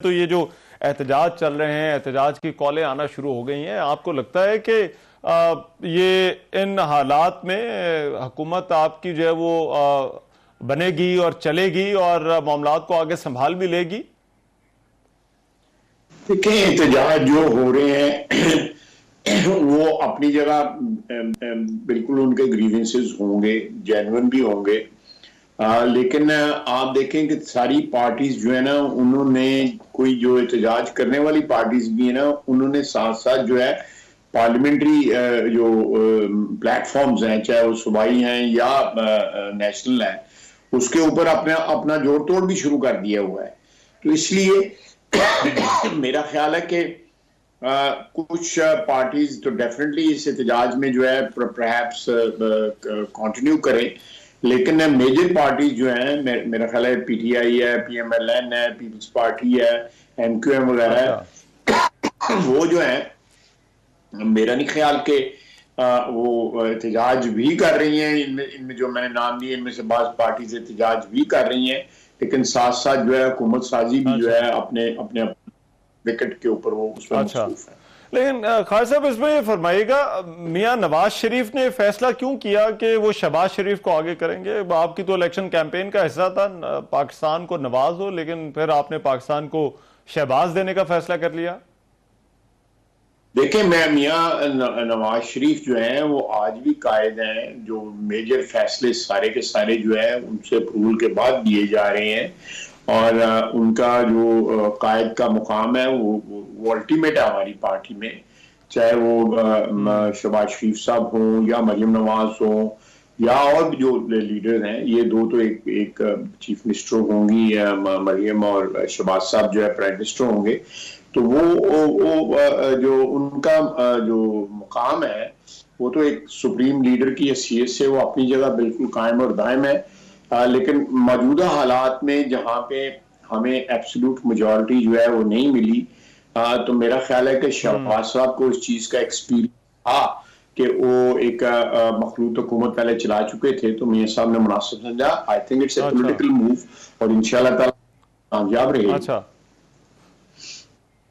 तो ये जो एहतजाज चल रहे हैं, एहतजाज की कॉलें आना शुरू हो गई हैं, आपको लगता है कि ये इन हालात में हुकूमत आपकी जो है वो बनेगी और चलेगी और मामलात को आगे संभाल भी लेगी? देखिए, एहतजाज जो हो रहे हैं वो अपनी जगह बिल्कुल उनके ग्रीवेंसेस होंगे, जेन्युइन भी होंगे। लेकिन आप देखें कि सारी पार्टीज जो है ना, उन्होंने कोई जो एहतजाज करने वाली पार्टीज भी है ना, उन्होंने साथ साथ जो है पार्लियामेंट्री जो प्लेटफॉर्म्स हैं, चाहे वो सूबाई हैं या नेशनल हैं, उसके ऊपर अपना अपना जोड़ तोड़ भी शुरू कर दिया हुआ है। तो इसलिए मेरा ख्याल है कि कुछ पार्टीज तो डेफिनेटली इस एहतजाज में जो है परहैप्स कंटिन्यू करें, लेकिन मेजर पार्टीज जो हैं, मेरा ख्याल है पीटीआई है, पीएमएलएन है, पीपल्स पार्टी है, एमक्यूएम वगैरह अच्छा। है, वो जो है मेरा नहीं ख्याल के वो एहतजाज भी कर रही हैं। इनमें इनमें जो मैंने नाम दिए, इनमें से बाज पार्टीज एहतजाज भी कर रही हैं, लेकिन साथ साथ जो है हुकूमत साजी भी जो अच्छा। है अपने अपने विकेट के ऊपर वो उसमें अच्छा। मसरूफ है। लेकिन खान साहब, इसमें ये फरमाइएगा, मियां नवाज शरीफ ने फैसला क्यों किया कि वो शहबाज शरीफ को आगे करेंगे? आपकी तो इलेक्शन कैंपेन का हिस्सा था पाकिस्तान को नवाज हो, लेकिन फिर आपने पाकिस्तान को शहबाज देने का फैसला कर लिया। देखिए, मैं मियाँ नवाज शरीफ जो हैं वो आज भी कायद हैं। जो मेजर फैसले सारे के सारे जो है उनसे अप्रूवल के बाद दिए जा रहे हैं, और उनका जो कायद का मुकाम है वो अल्टीमेट है हमारी पार्टी में। चाहे वो शहबाज शरीफ साहब हों या मरियम नवाज हों या और भी जो लीडर हैं, ये दो तो एक चीफ मिनिस्टर होंगी, मरियम, और शहबाज साहब जो है प्राइम मिनिस्टर होंगे। तो वो जो उनका जो मुकाम है, वो तो एक सुप्रीम लीडर की हैसियत से वो अपनी जगह बिल्कुल कायम और दायम है। लेकिन मौजूदा हालात में जहाँ पे हमें एब्सोल्यूट मेजॉरिटी जो है वो नहीं मिली, तो मेरा ख्याल है कि शहबाज साहब को इस चीज का एक्सपीरियंस था कि वो एक मखलूत हुकूमत पहले चला चुके थे, तो मियाँ साहब ने मुनासिब समझा। आई थिंक इट्स ए अच्छा। पॉलिटिकल मूव, और इंशाल्लाह ताला कामयाब रहेगी। अच्छा।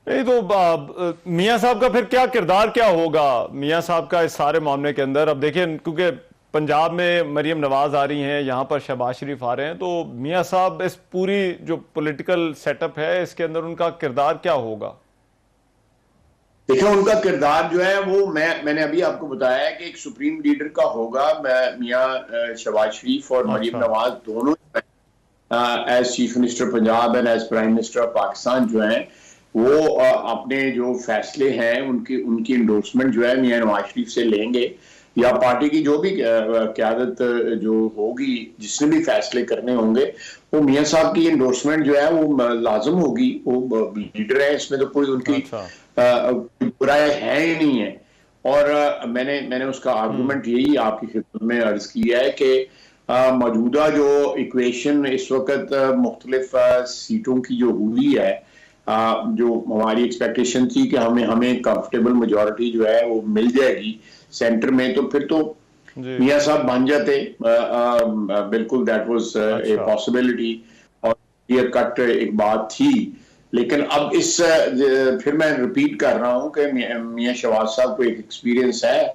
नहीं तो मियां साहब का फिर क्या किरदार क्या होगा मियां साहब का इस सारे मामले के अंदर? अब देखिए, क्योंकि पंजाब में मरियम नवाज आ रही हैं, यहां पर शहबाज शरीफ आ रहे हैं, तो मियां साहब इस पूरी जो पॉलिटिकल सेटअप है इसके अंदर उनका किरदार क्या होगा? देखिए, उनका किरदार जो है वो मैंने अभी आपको बताया है कि एक सुप्रीम लीडर का होगा। मियाँ शहबाज शरीफ और मरियम अच्छा। नवाज दोनों as chief minister Punjab and as prime minister of Pakistan जो है वो अपने जो फैसले हैं उनकी उनकी इंडोर्समेंट जो है मियाँ नवाज शरीफ से लेंगे, या पार्टी की जो भी क्यादत जो होगी, जिसने भी फैसले करने होंगे, वो मियाँ साहब की इंडोर्समेंट जो है वो लाजम होगी। वो लीडर है, इसमें तो कोई उनकी अच्छा। बुराई है ही नहीं है। और मैंने मैंने उसका आर्गुमेंट यही आपकी खिदमत में अर्ज किया है कि मौजूदा जो इक्वेशन इस वक्त मुख्तलिफ सीटों की जो हुई है, जो हमारी एक्सपेक्टेशन थी कि हमें हमें कंफर्टेबल मेजोरिटी जो है वो मिल जाएगी सेंटर में, तो फिर तो जी। मियाँ साहब बन जाते। बिल्कुल दैट वाज ए अच्छा। पॉसिबिलिटी, और क्लियर कट एक बात थी। लेकिन अब इस फिर मैं रिपीट कर रहा हूं कि मियाँ शहबाज साहब को एक एक्सपीरियंस है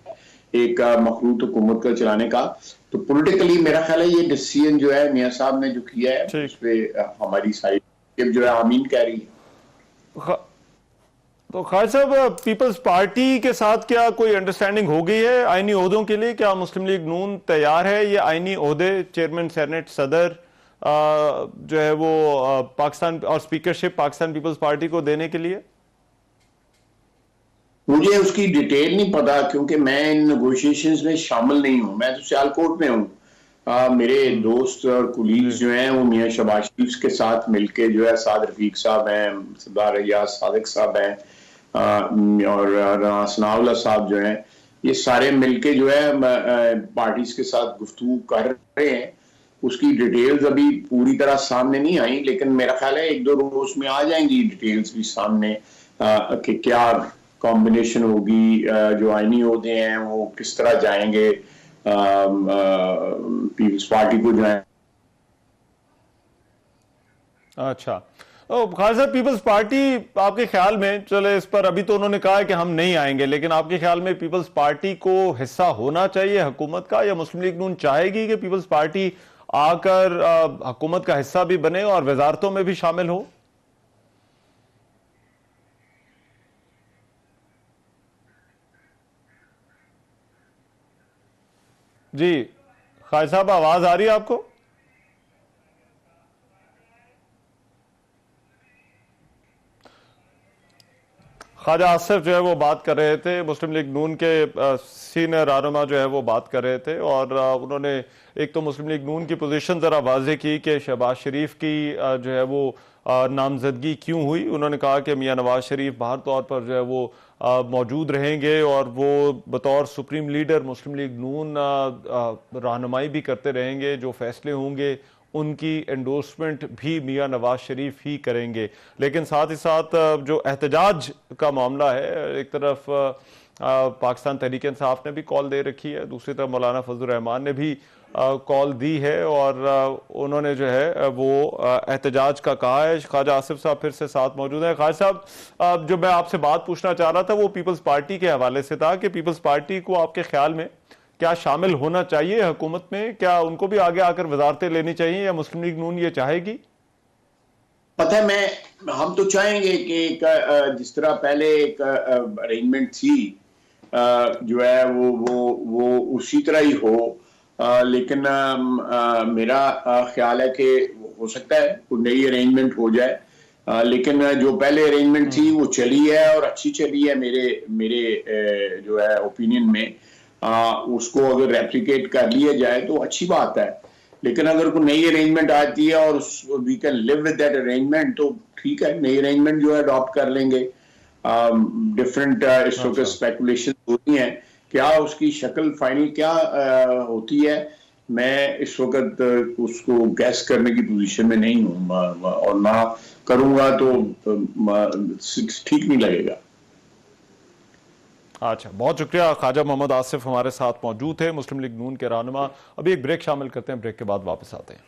एक मखलूत हुकूमत का चलाने का। तो पॉलिटिकली मेरा ख्याल है ये डिसीजन जो है मियाँ साहब ने जो किया है उस ठीक। पर हमारी साइड जो है आमीन कह रही है। ख- तो खान साहब, पीपल्स पार्टी के साथ क्या कोई अंडरस्टैंडिंग हो गई है आईनी ओहदों के लिए? क्या मुस्लिम लीग नून तैयार है ये आईनी ओहदे, चेयरमैन सेनेट, सदर जो है वो पाकिस्तान, और स्पीकरशिप पाकिस्तान पीपल्स पार्टी को देने के लिए? मुझे उसकी डिटेल नहीं पता, क्योंकि मैं इन नेगोशिएशंस में शामिल नहीं हूं। मैं तो सियालकोट में हूँ। मेरे दोस्त और कुलीग्स जी। जो हैं वो मियाँ शहबाज शरीफ के साथ मिलके जो है, साद रफीक साहब हैं, सरदार रियाज सादिक साहब हैं, और राना सनाउल्लाह साहब जो हैं, ये सारे मिलके जो है पार्टीज के साथ गुफ्तगू कर रहे हैं। उसकी डिटेल्स अभी पूरी तरह सामने नहीं आई, लेकिन मेरा ख्याल है एक दो रोज में आ जाएंगी डिटेल्स भी सामने कि क्या कॉम्बिनेशन होगी, जो आईनी ओहदे हैं वो किस तरह जाएंगे पीपल्स पार्टी को जो है। अच्छा। खालिद साहब, पीपल्स पार्टी आपके ख्याल में, चले इस पर अभी तो उन्होंने कहा है कि हम नहीं आएंगे, लेकिन आपके ख्याल में पीपल्स पार्टी को हिस्सा होना चाहिए हुकूमत का, या मुस्लिम लीग नून चाहेगी कि पीपल्स पार्टी आकर हुकूमत का हिस्सा भी बने और वजारतों में भी शामिल हो? जी खालिद साहब, आवाज आ रही है आपको? ख्वाजा आसिफ जो है वो बात कर रहे थे, मुस्लिम लीग नून के सीनियर रहनुमा जो है वो बात कर रहे थे, और उन्होंने एक तो मुस्लिम लीग नून की पोजीशन जरा वाजे की कि शहबाज शरीफ की जो है वो नामजदगी क्यों हुई। उन्होंने कहा कि मियां नवाज शरीफ बाहर तौर पर जो है वो मौजूद रहेंगे और वो बतौर सुप्रीम लीडर मुस्लिम लीग नून रहनुमाई भी करते रहेंगे, जो फैसले होंगे उनकी एंडोर्समेंट भी मियां नवाज शरीफ ही करेंगे। लेकिन साथ ही साथ जो एहतजाज का मामला है, एक तरफ पाकिस्तान तहरीक इंसाफ ने भी कॉल दे रखी है, दूसरी तरफ मौलाना फजल रहमान ने भी कॉल दी है, और उन्होंने जो है वो एहतजाज का कहा है। ख्वाजा आसिफ साहब फिर से साथ मौजूद हैं। ख्वाजा साहब, जो मैं आपसे बात पूछना चाह रहा था वो पीपल्स पार्टी के हवाले से था कि पीपल्स पार्टी को आपके ख्याल में क्या शामिल होना चाहिए हुकूमत में? क्या उनको भी आगे आकर वजारतें लेनी चाहिए, या मुस्लिम लीग नून ये चाहेगी? पता है, हम तो चाहेंगे कि जिस तरह पहले एक अरेंजमेंट थी, जो है वो उसी तरह ही हो। लेकिन मेरा ख्याल है कि हो सकता है कोई नई अरेंजमेंट हो जाए, लेकिन जो पहले अरेंजमेंट थी वो चली है और अच्छी चली है मेरे मेरे जो है ओपिनियन में। उसको अगर रेप्लिकेट कर लिया जाए तो अच्छी बात है, लेकिन अगर कोई नई अरेंजमेंट आती है और we can live with that arrangement तो ठीक है, नई अरेंजमेंट जो है अडॉप्ट कर लेंगे। डिफरेंट इस वक्त स्पेकुलेशन होती हैं, क्या उसकी शक्ल फाइनल क्या होती है, मैं इस वक्त उसको गैस करने की पोजीशन में नहीं हूँ, और ना करूंगा तो ठीक नहीं लगेगा। अच्छा, बहुत शुक्रिया। ख्वाजा मोहम्मद आसिफ हमारे साथ मौजूद थे, मुस्लिम लीग नून के रहनुमा। अभी एक ब्रेक शामिल करते हैं, ब्रेक के बाद वापस आते हैं।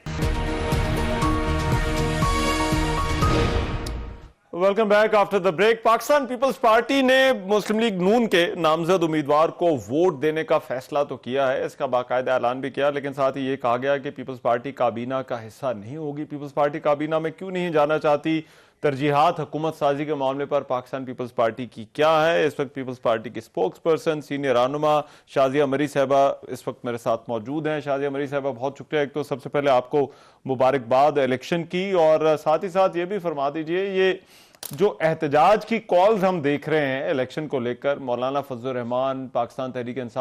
Welcome back after the break. Pakistan peoples party ने मुस्लिम लीग नून के नामजद उम्मीदवार को वोट देने का फैसला तो किया है, इसका बाकायदा ऐलान भी किया, लेकिन साथ ही ये कहा गया कि पीपल्स पार्टी काबीना का हिस्सा नहीं होगी। पीपल्स पार्टी काबीना में क्यों नहीं जाना चाहती, तरजीहात हुकूमत साजी के मामले पर पाकिस्तान पीपल्स पार्टी की क्या है? इस वक्त पीपल्स पार्टी की स्पोक्स पर्सन सीनियर रहनुमा शाजिया मरी साहबा इस वक्त मेरे साथ मौजूद हैं। शाजिया मरी साहबा, बहुत शुक्रिया। एक तो सबसे पहले आपको मुबारकबाद इलेक्शन की, और साथ ही साथ ये भी फरमा दीजिए, ये जो एहतजाज की कॉल्स हम देख रहे हैं इलेक्शन को लेकर, मौलाना फजल रहमान, पाकिस्तान तहरीक इंसाफ